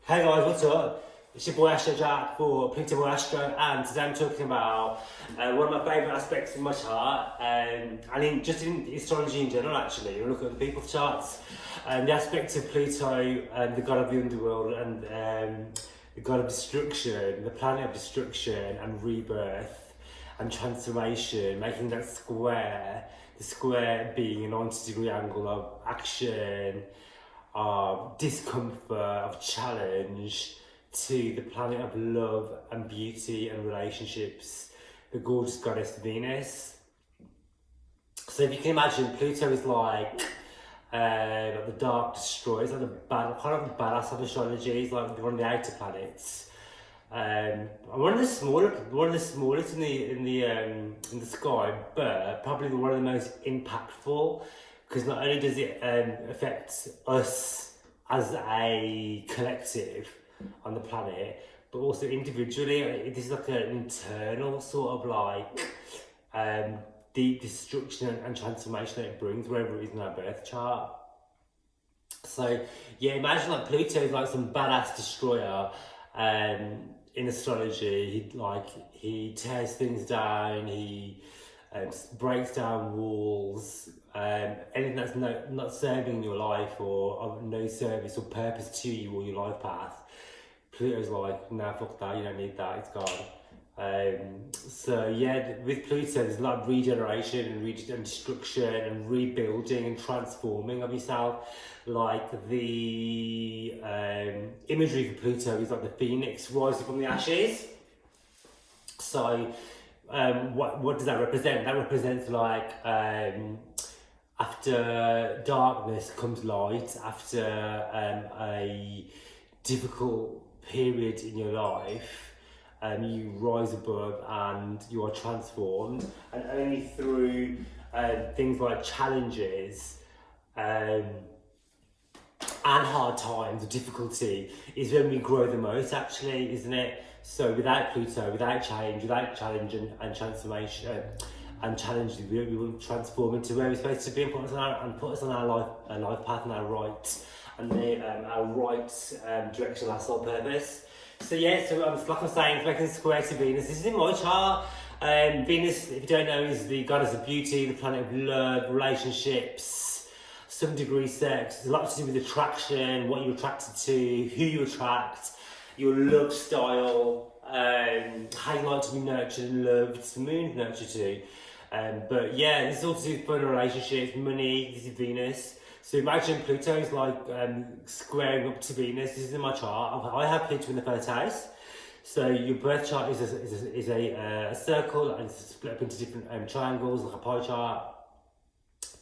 Hey guys, what's up? It's your boy Astro Jack for Pluto Astro, and today I'm talking about one of my favourite aspects of my chart, and just in astrology in general actually. You look at the people's charts, and the aspects of Pluto, the god of the underworld, and the god of destruction, the planet of destruction and rebirth and transformation, making that square, the square being a 90-degree angle of action, of discomfort, of challenge, to the planet of love and beauty and relationships, the gorgeous goddess Venus. So if you can imagine, Pluto is like the dark destroyer, it's like kind of the badass of astrology. It's like one of the outer planets. One of the smallest in the sky, but probably one of the most impactful, because not only does it affect us as a collective on the planet, but also individually. This is like an internal sort of like deep destruction and transformation that it brings wherever it is in our birth chart. So yeah, imagine like Pluto is like some badass destroyer in astrology. He tears things down, he breaks down walls, anything that's not serving your life or of no service or purpose to you or your life path. Pluto's like, nah, fuck that, you don't need that, it's gone. So yeah, with Pluto there's a lot of regeneration and destruction and rebuilding and transforming of yourself. Like the imagery for Pluto is like the phoenix rising from the ashes. So what does that represent? That represents like after darkness comes light, after a difficult period in your life, you rise above and you are transformed, and only through things like challenges and hard times, difficulty, is when we grow the most actually, isn't it? So without Pluto, without challenge and transformation and challenge, we will transform into where we're supposed to be and put us on our life path and our right direction of our soul purpose. So yeah, so like I'm saying, it's making a square to Venus. This is in my chart. Venus, if you don't know, is the goddess of beauty, the planet of love, relationships, some degree sex. There's a lot to do with attraction, what you're attracted to, who you attract, your love style, how you like to be nurtured and loved. It's the moon's nurture too. But yeah, this is all to do with fun relationships, money. This is Venus. So imagine Pluto is like squaring up to Venus. This is in my chart. I have Pluto in the first house. So your birth chart is a circle, and it's split up into different triangles, like a pie chart.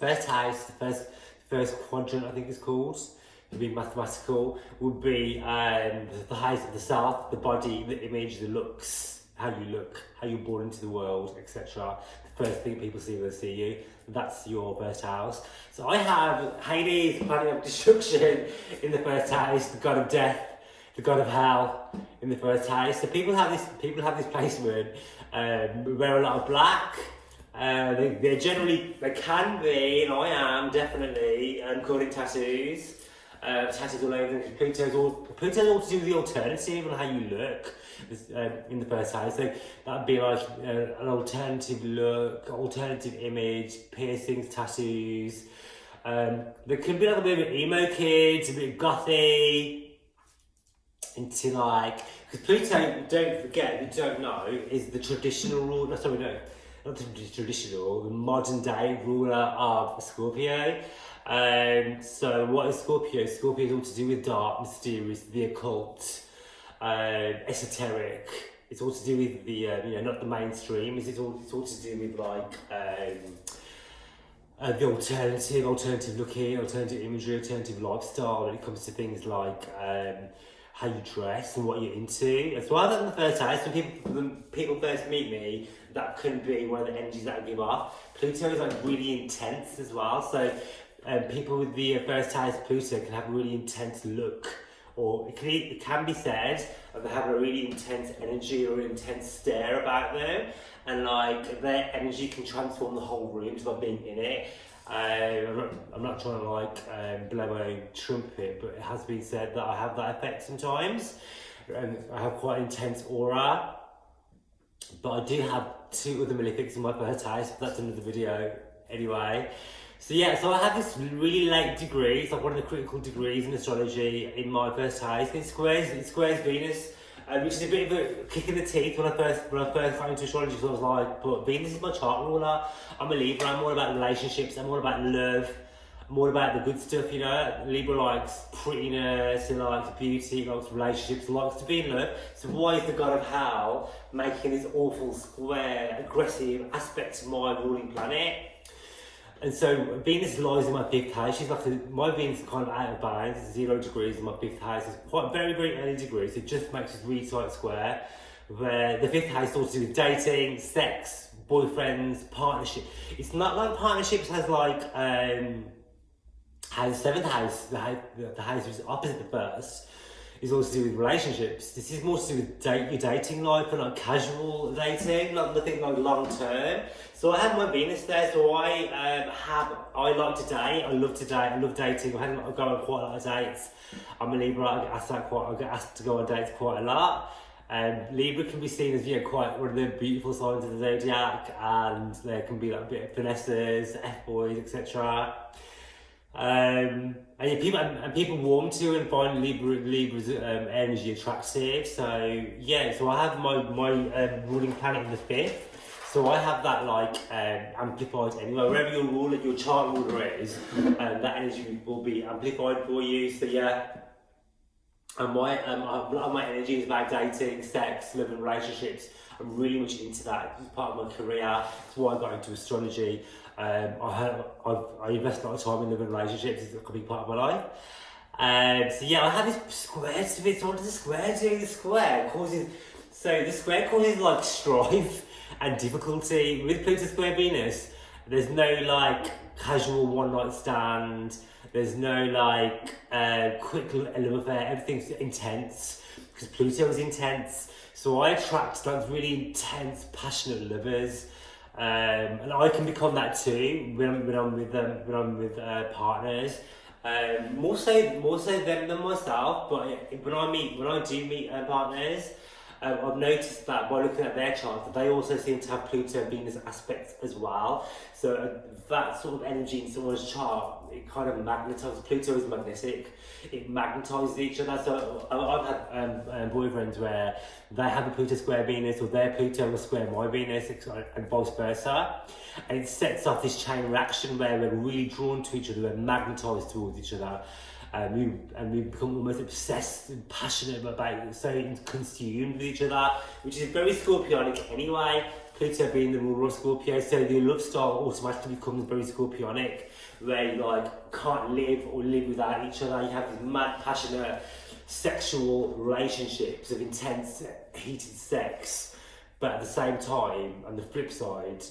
First house, the first quadrant, I think it's called, to be mathematical, would be the house of the self, the body, the image, the looks, how you look, how you're born into the world, etc. The first thing people see when they see you, that's your first house. So I have Hades, the planet of destruction, in the first house, the god of death, the god of hell in the first house. So people have this placement, wear a lot of black. They can be, and I am definitely, calling tattoos. Tattoos all over. Pluto's all to do with the alternative and how you look in the first house. So that'd be like an alternative look, alternative image, piercings, tattoos. There could be like a bit of emo kids, a bit gothy, into like, because Pluto, don't forget, if you don't know, is the traditional rule. Not the traditional, the modern day ruler of Scorpio. So what is Scorpio? Scorpio is all to do with dark, mysterious, the occult, esoteric. It's all to do with the not the mainstream. It's all to do with like the alternative looking, alternative imagery, alternative lifestyle when it comes to things like how you dress and what you're into. As well as in the first house, when people first meet me, that could be one of the energies that I give off. Pluto is like really intense as well. So people with the first house Pluto can have a really intense look, or it can be said that they have a really intense energy or an intense stare about them, and like their energy can transform the whole room just by being in it. I'm not trying to like blow my own trumpet, but it has been said that I have that effect sometimes, and I have quite intense aura. But I do have 2 other malefics in my first house, but that's another video anyway. So yeah, so I have this really late degree, it's like one of the critical degrees in astrology in my first house. It squares Venus, which is a bit of a kick in the teeth when I first got into astrology, because I was like, but Venus is my chart ruler. I'm a Libra, I'm all about relationships, I'm all about love, I'm all about the good stuff, you know. Libra likes prettiness, he likes beauty, he likes relationships, he likes to be in love. So why is the god of hell making this awful, square, aggressive aspect to my ruling planet? And so Venus lies in my 5th house. She's like my Venus is kind of out of balance. It's 0 degrees in my 5th house. It's quite very, very early degrees. It just makes this really tight square. Where the 5th house is all to do with dating, sex, boyfriends, partnership. It's not like partnerships has like has 7th house, the house which is opposite the first, is all to do with relationships. This is more to do with your dating life and like casual dating, not nothing like long term. So I have my Venus there, so I like to date, I love to date, I love dating, I go on quite a lot of dates. I'm a Libra, I get asked to go on dates quite a lot. Libra can be seen as, you know, quite one of the beautiful signs of the zodiac, and there can be like a bit of finesses, F-boys, etc. And people warm to and find Libra's energy attractive. So yeah, so I have my ruling planet in the 5th. So I have that like amplified anyway. Wherever your chart ruler is, that energy will be amplified for you. So yeah, and my energy is about dating, sex, love, and relationships. I'm really much into that. It's part of my career. That's why I got into astrology. I invest a lot of time in love and relationships. It's a big part of my life. So yeah, I have this square to it. So what does the square do? The square causes like strife and difficulty. With Pluto square Venus, there's no like casual one night stand. There's no like quick love affair. Everything's intense because Pluto is intense. So I attract like really intense, passionate lovers. And I can become that too when I'm with partners. More so them than myself. But when I do meet partners, I've noticed that by looking at their charts, that they also seem to have Pluto and Venus aspects as well. So that sort of energy in someone's chart, it kind of magnetizes. Pluto is magnetic. It magnetizes each other. So I've had boyfriends where they have a Pluto square Venus, or their Pluto will square my Venus, and vice versa. And it sets off this chain reaction where we're really drawn to each other, we're magnetized towards each other. And we become almost obsessed and passionate about it, so consumed with each other, which is very Scorpionic anyway. Pluto being the ruler of Scorpio, so the love style automatically becomes very Scorpionic, where you like can't live without each other. You have these mad, passionate, sexual relationships of intense, heated sex, but at the same time, on the flip side,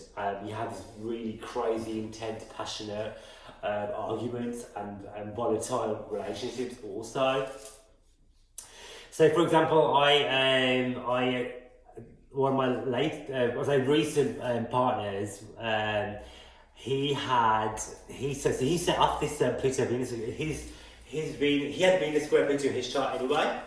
you have this really crazy, intense, passionate arguments and volatile relationships also. So for example, one of my recent partners, he set off this Pluto Venus. He had Venus square Pluto in his chart anyway.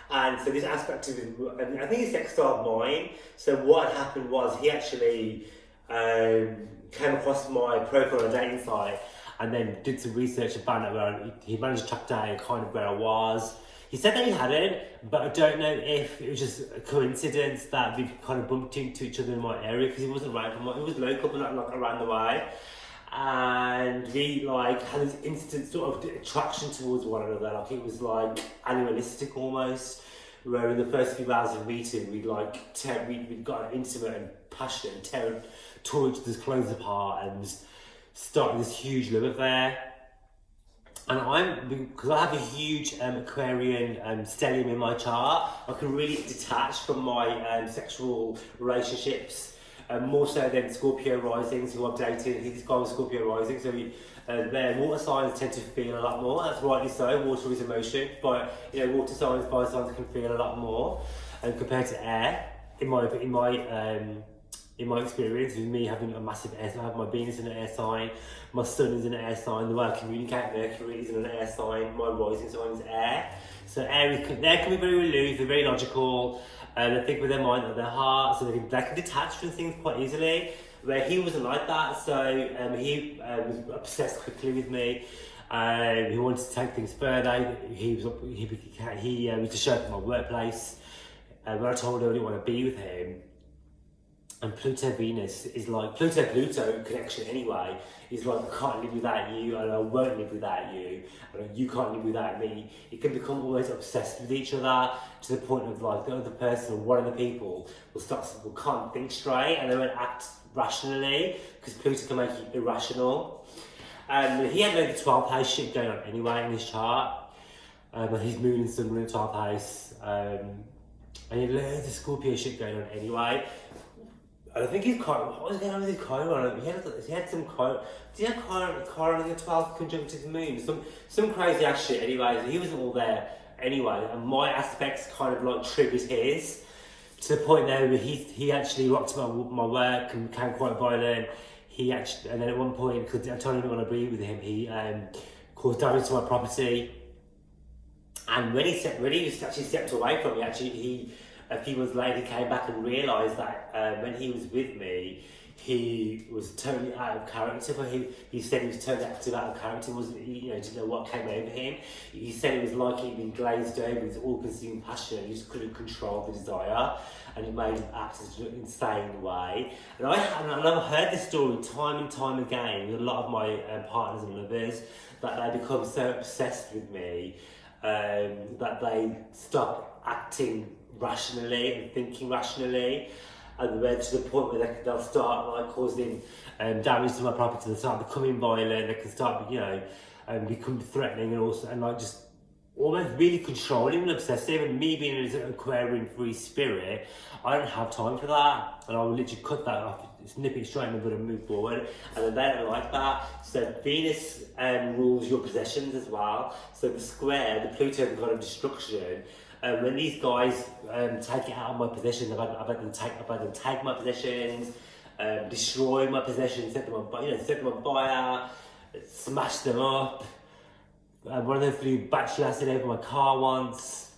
And so this aspect of him, and I think it's sextile mine. So what happened was he actually came across my profile on a dating site, and then did some research and found out where he managed to track down kind of where I was. He said that he hadn't, but I don't know if it was just a coincidence that we kind of bumped into each other in my area, because he wasn't around from it was local, but not like around the way. And we like had this instant sort of attraction towards one another, like it was like animalistic almost. Where in the first few hours of meeting, we got intimate and passionate and tore each other's clothes apart and started this huge love affair. And because I have a huge Aquarian stellium in my chart, I can really detach from my sexual relationships, more so than Scorpio risings who I've dated. This guy was Scorpio rising, so their water signs tend to feel a lot more. That's rightly so. Water is emotion, but water signs, fire signs can feel a lot more, compared to air. In my in my experience, with me having a massive air sign. I have my Venus in an air sign, my Sun is in an air sign, the way I communicate, Mercury is in an air sign, my rising sign is air. So air can be very aloof, they're very logical, they think with their mind and their heart, so they can detach from things quite easily. Where he wasn't like that, so he was obsessed quickly with me. He wanted to take things further. He was to show up at my workplace. When I told him I didn't want to be with him, and Pluto-Venus is like Pluto-Pluto connection anyway. Is like, I can't live without you, and I won't live without you, and you can't live without me. It can become always obsessed with each other to the point of like the other person or one of the people can't think straight and they won't act rationally, because Pluto can make you irrational. He had like the 12th house shit going on anyway in his chart. His moon and sun were in the 12th house. And he had loads of Scorpio shit going on anyway. And I think he's what was going on with his Chiron? He had some Chiron. Did he have Chiron in the 12th conjunct his moon? Some crazy ass shit anyway. So he wasn't all there anyway. And my aspects kind of like triggered his. To the point there where he actually rocked my work and became quite violent. And then at one point, because I told him I didn't want to be with him, he caused damage to my property. And when he actually stepped away from me, a few months later, he came back and realised that when he was with me, he was totally out of character for him. He said he was totally out of character, didn't know what came over him. He said it was like he'd been glazed over with all-consuming passion. He just couldn't control the desire, and it made him act in an insane way. And I've heard this story time and time again with a lot of my partners and lovers, that they become so obsessed with me that they stop acting rationally and thinking rationally. And then to the point where they'll start like causing damage to my property. They'll start becoming violent. They can start, become threatening and like just almost really controlling and obsessive. And me being an Aquarian free spirit, I don't have time for that. And I will literally cut that off, snip it straight in the bud and move forward. And then they don't like that. So Venus rules your possessions as well. So the square, the Pluto kind of destruction. When these guys take it out of my possession, I've had them take my possessions, destroy my possessions, set them on fire, smash them up. One of them flew battery acid over my car once.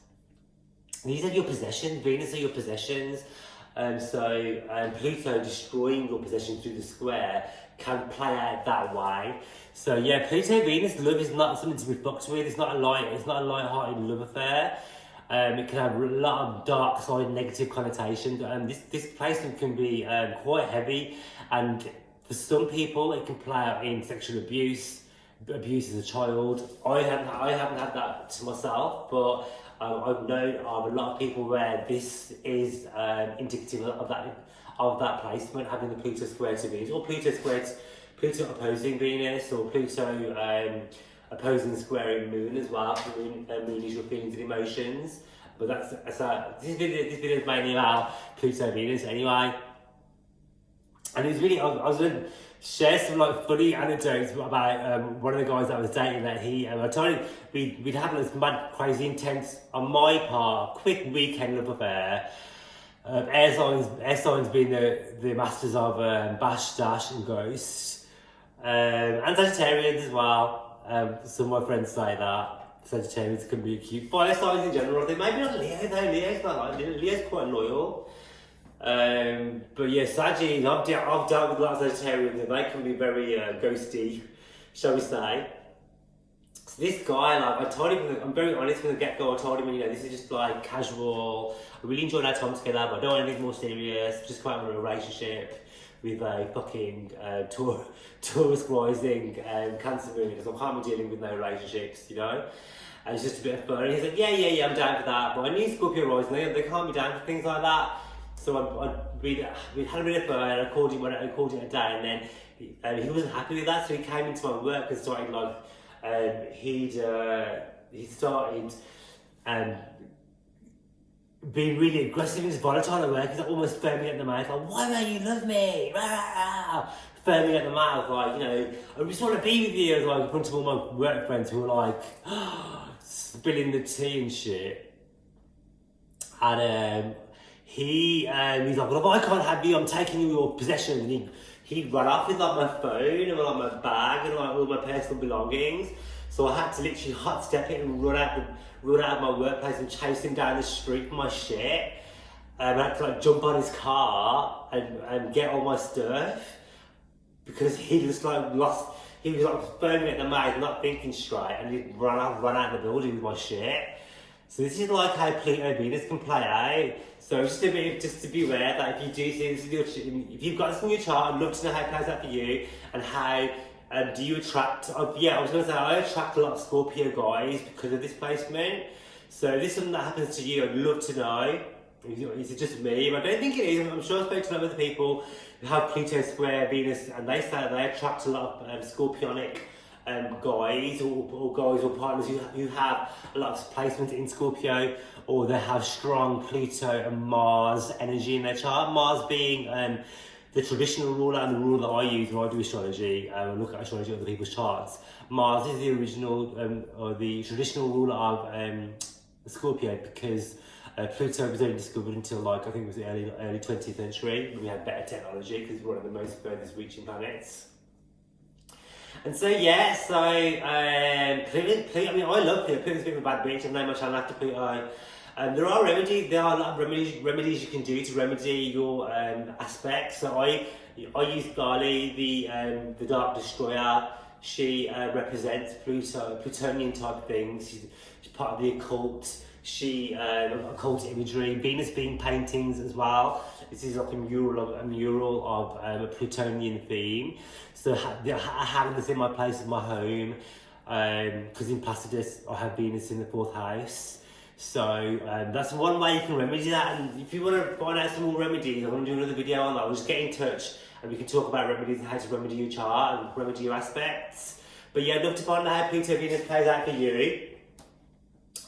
These are your possessions. Venus are your possessions. Pluto destroying your possessions through the square can play out that way. So yeah, Pluto-Venus love is not something to be fucked with. It's not a light-hearted love affair. It can have a lot of dark side, negative connotations. This placement can be quite heavy, and for some people, it can play out in sexual abuse as a child. I haven't had that to myself, but I've known of a lot of people where this is indicative of that placement, having the Pluto square to Venus, or Pluto opposing Venus, or Pluto opposing squaring Moon as well. Moon is your feelings and emotions. But this video is mainly about Pluto-Venus anyway. And it was really, I was going to share some like funny anecdotes about one of the guys that I was dating, that I told him we'd have this mad, crazy, intense, on my part, quick weekend love affair. Air signs being the masters of bash, dash and ghost. And Sagittarians as well. Some of my friends say that Sagittarians can be cute. Fire signs in general, I think maybe not Leo though. Leo's not like Leo's quite loyal. But yeah, Saggies, I've dealt with a lot of Sagittarians and they can be very ghosty, shall we say. So this guy, like I told him, I'm very honest from the get-go. I told him, this is just like casual. I really enjoyed our time together, but I don't want anything more serious. Just quite want a relationship with a fucking Taurus rising Cancer moon, because I can't be dealing with no relationships, And it's just a bit of fun. And he's like, yeah, I'm down for that. But I knew Scorpio rising, they can't be down for things like that. So we had a bit of fun, and I called it a day, and then he wasn't happy with that, so he came into my work and started he started being really aggressive and volatile at work. He's like almost foaming at the mouth, like, why don't you love me? Foaming at the mouth, like, I just want to be with you. Like in front of all my work friends who were like spilling the tea and shit. And he's like, well, if I can't have you, I'm taking your possessions. And he ran off with like my phone and like my bag and like all my personal belongings. So I had to literally hot step it and run out of my workplace and chase him down the street for my shit. I had to like jump on his car and get all my stuff because he just like lost. He was like foaming at the mouth, not thinking straight, and he ran out of the building with my shit. So this is like how Pluto-Venus can play out. So just to be aware that if you do see this, if you've got this in your chart, I'd love to know how it plays out for you and how do you attract. Yeah, I was going to say I attract a lot of Scorpio guys because of this placement. So if this is something that happens to you, I'd love to know. Is it just me? I don't think it is. I'm sure I've spoken to a lot of other people who have Pluto square Venus, and they say that they attract a lot of Scorpionic guys or guys or partners who have a lot of placement in Scorpio, or they have strong Pluto and Mars energy in their chart. Mars being the traditional ruler and the ruler that I use when I do astrology and look at astrology on other people's charts. Mars is the original or the traditional ruler of Scorpio because Pluto was only discovered until like I think it was the early 20th century when we had better technology because it's one of the most furthest reaching planets. And so yeah, so Pluto, I mean I love Pluto. Pluto's a bit of a bad bitch. I've named my channel after Pluto. There are a lot of remedies you can do to remedy your aspects. So I use Gali, the Dark Destroyer. She represents Plutonian type things. She's part of the occult. She occult imagery. Venus being paintings as well. This is like a mural of a Plutonian theme. So I have this in my place of my home because in Placidus I have Venus in the 4th house. So that's one way you can remedy that. And if you want to find out some more remedies, I want to do another video on that. We'll just get in touch and we can talk about remedies and how to remedy your chart and remedy your aspects. But yeah, I'd love to find out how Pluto-Venus plays out for you.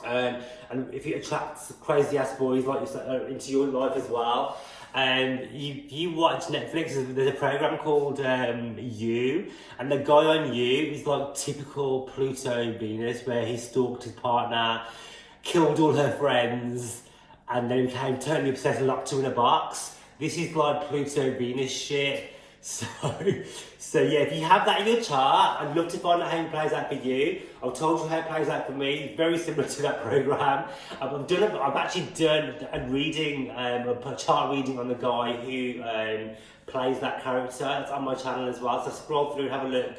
And if it attracts crazy ass boys like you into your life as well. You watch Netflix, there's a program called You, and the guy on You is like typical Pluto-Venus where he stalked his partner, killed all her friends, and then became totally obsessed and locked her in a box. This is like Pluto-Venus shit. So yeah, if you have that in your chart, I'd love to find out how it plays out for you. I've told you how it plays out for me. It's very similar to that program. I've actually done a chart reading on the guy who plays that character. It's on my channel as well. So scroll through and have a look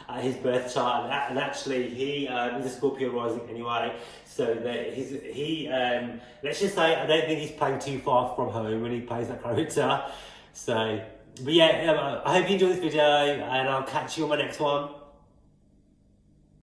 at his birth chart. And actually, he is a Scorpio rising anyway. So let's just say I don't think he's playing too far from home when he plays that character. So. But yeah, I hope you enjoyed this video and I'll catch you on my next one.